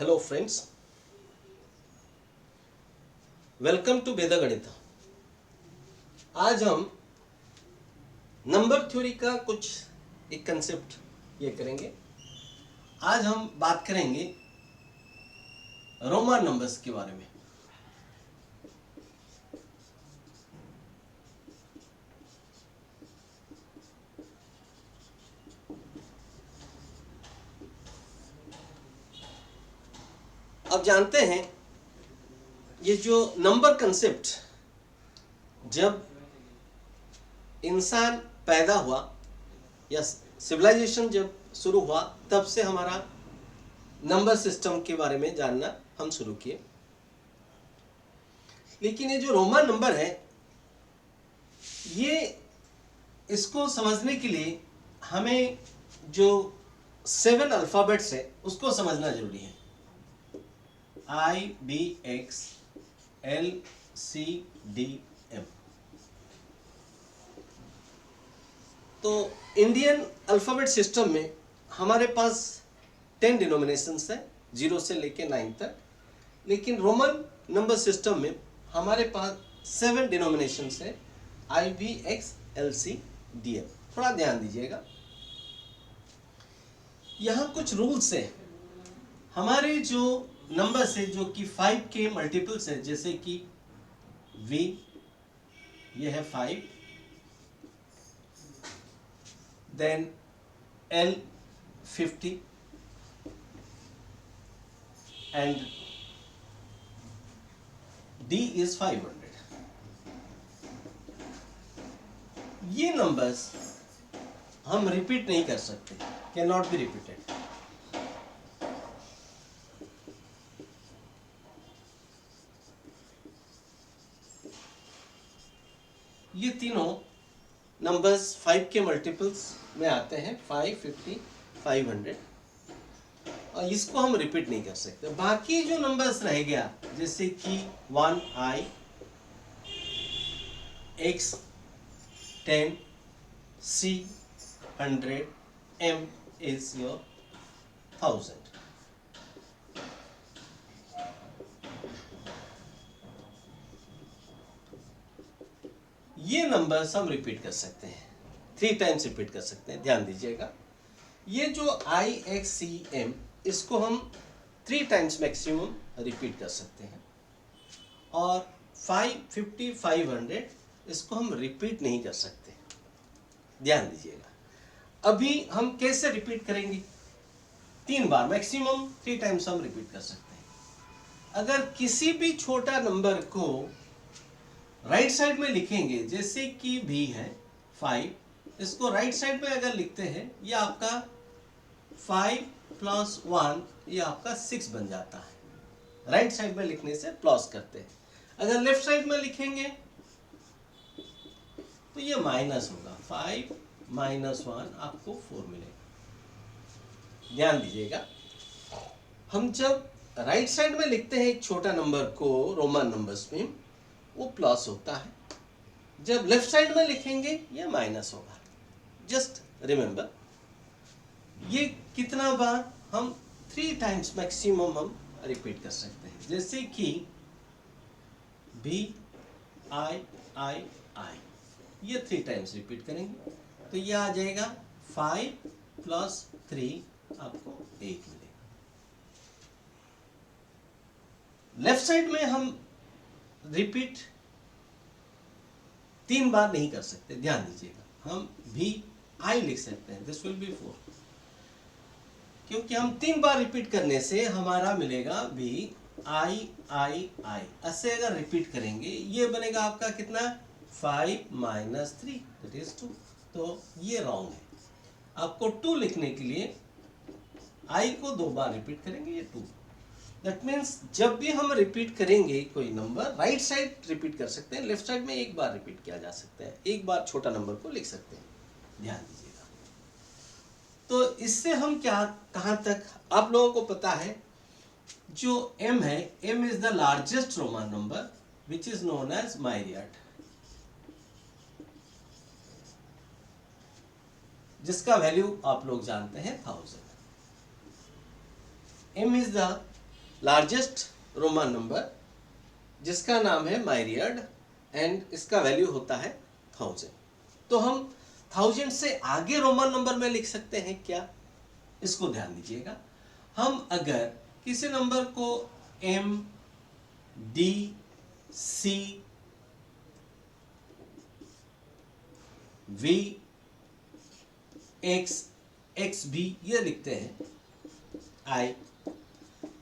Hello friends, welcome to वेदा गणित। आज हम नंबर थ्योरी का कुछ एक कंसेप्ट ये करेंगे। आज हम बात करेंगे रोमन नंबर्स के बारे में। अब जानते हैं ये जो नंबर कंसेप्ट, जब इंसान पैदा हुआ या सिविलाइजेशन जब शुरू हुआ, तब से हमारा नंबर सिस्टम के बारे में जानना हम शुरू किए। लेकिन ये जो रोमन नंबर है, ये इसको समझने के लिए हमें जो 7 अल्फ़ाबेट्स है उसको समझना जरूरी है। IBXLCDM। तो इंडियन अल्फ़ाबेट सिस्टम में हमारे पास 10 डिनोमिनेशंस है, 0 से लेके 9 तक। लेकिन रोमन नंबर सिस्टम में हमारे पास 7 डिनोमिनेशंस है, IBXLCDM। थोड़ा ध्यान दीजिएगा, यहाँ कुछ रूल्स है। हमारे जो नंबर्स है जो कि 5 के मल्टीपल्स है, जैसे कि V, ये है 5, then L 50 and D is 500। ये नंबर्स हम रिपीट नहीं कर सकते, कैन नॉट बी रिपीटेड। ये तीनों नंबर्स 5 के मल्टीपल्स में आते हैं, 5, 50, 500, और इसको हम रिपीट नहीं कर सकते। बाकी जो नंबर्स रह गया, जैसे कि 1I, X 10, C 100, M is your 1000। ये नंबर्स हम रिपीट कर सकते हैं, 3 टाइम्स रिपीट कर सकते हैं। ध्यान दीजिएगा, ये जो IXCM, इसको हम 3 टाइम्स मैक्सिमम रिपीट कर सकते हैं, और 5, 50, 500 इसको हम रिपीट नहीं कर सकते। ध्यान दीजिएगा, अभी हम कैसे रिपीट करेंगे? 3 बार मैक्सिमम, 3 टाइम्स हम रिपीट कर सकते हैं। अगर किसी भी छोटा नंबर को राइट साइड में लिखेंगे, जैसे कि भी है 5, इसको राइट साइड में अगर लिखते हैं, ये आपका 5 + 1, ये आपका 6 बन जाता है। राइट साइड में लिखने से प्लस करते हैं। अगर लेफ्ट साइड में लिखेंगे तो ये माइनस होगा, 5 - 1 आपको 4 मिलेगा। ध्यान दीजिएगा, हम जब राइट साइड में लिखते हैं एक छोटा नंबर को रोमन नंबर्स में, वो प्लस होता है। जब लेफ्ट साइड में लिखेंगे ये माइनस होगा। जस्ट रिमेंबर, ये कितना बार हम 3 टाइम्स मैक्सिमम हम रिपीट कर सकते हैं। जैसे कि BIII, ये 3 टाइम्स रिपीट करेंगे तो ये आ जाएगा 5 + 3, आपको 8 मिलेगा। लेफ्ट साइड में हम रिपीट 3 बार नहीं कर सकते। ध्यान दीजिएगा, हम VI लिख सकते हैं, दिस विल बी 4, क्योंकि हम 3 बार रिपीट करने से हमारा मिलेगा VIII। ऐसे अगर रिपीट करेंगे ये बनेगा आपका कितना, 5 - 3 दैट इज 2। तो ये रॉन्ग है। आपको 2 लिखने के लिए I को 2 बार रिपीट करेंगे, ये 2। दैट मीन्स जब भी हम रिपीट करेंगे कोई नंबर, राइट साइड रिपीट कर सकते हैं, लेफ्ट साइड में एक बार रिपीट किया जा सकता है, एक बार छोटा नंबर को लिख सकते हैं। ध्यान दीजिएगा। तो इससे हम क्या, कहां तक आप लोगों को पता है, जो M है, M is the largest Roman number which is known as myriad, जिसका वैल्यू आप लोग जानते हैं 1000। M is the largest Roman number जिसका नाम है मायरियड एंड इसका वैल्यू होता है 1000। तो हम 1000 से आगे रोमन नंबर में लिख सकते हैं क्या, इसको ध्यान दीजिएगा। हम अगर किसी नंबर को M, D, C, V, X, XB ये लिखते हैं I,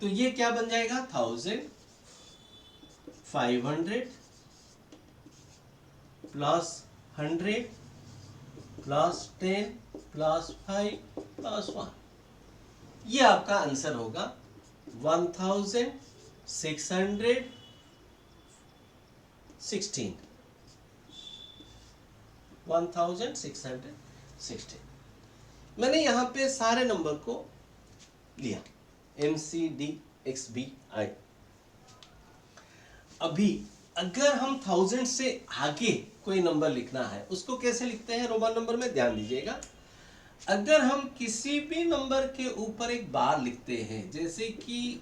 तो ये क्या बन जाएगा 1000, 500 प्लस 100 प्लस 10 प्लस 5 प्लस 1, ये आपका आंसर होगा 1616। 1616 मैंने यहां पे सारे नंबर को लिया MCDXBI। अभी अगर हम 1000 से आगे कोई नंबर लिखना है उसको कैसे लिखते हैं रोमन नंबर में, ध्यान दीजिएगा। अगर हम किसी भी नंबर के ऊपर एक बार लिखते हैं, जैसे कि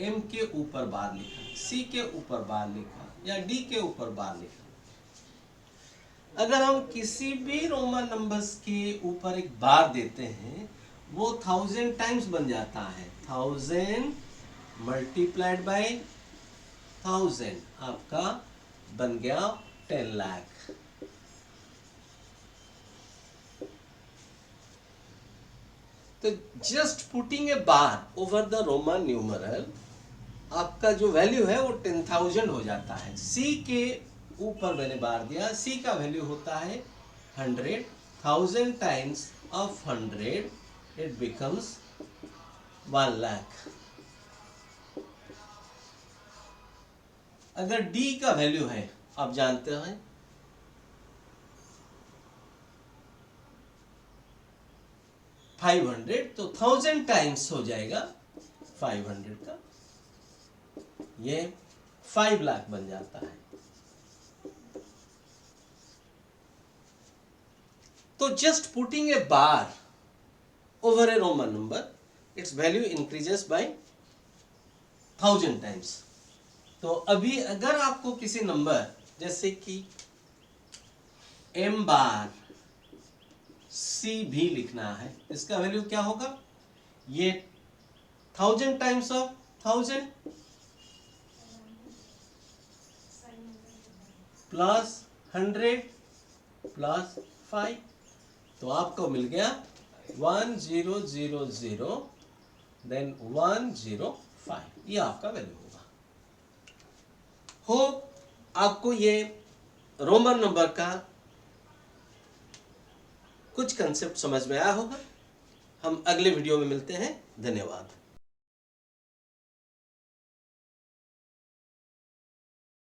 M के ऊपर बार लिखा, C के ऊपर बार लिखा या D के ऊपर बार लिखा, अगर हम किसी भी रोमन नंबर्स के ऊपर एक बार देते हैं वो 1000 टाइम्स बन जाता है। 1000 मल्टीप्लाइड बाय 1000 आपका बन गया 10 लाख। तो just putting a bar over the Roman numeral आपका जो वैल्यू है वो 10,000 हो जाता है। C के ऊपर मैंने बार दिया, C का वैल्यू होता है 100। 1000 times of 100 it becomes 1 lakh. अगर D का वैल्यू है आप जानते हैं 500, तो 1000 टाइम्स हो जाएगा 500 का, ये 5 लाख बन जाता है। तो just putting a bar over A Roman number it's value increases by 1000 times. तो अभी अगर आपको किसी नंबर जैसे कि M बार C भी लिखना है, इसका वैल्यू क्या होगा, ये 1000 टाइम्स ऑफ 1000 प्लस 100 प्लस 5, तो आपको मिल गया 1000 देन 105, ये आपका वैल्यू होगा। होप आपको ये रोमन नंबर का कुछ कंसेप्ट समझ में आया होगा। हम अगले वीडियो में मिलते हैं, धन्यवाद।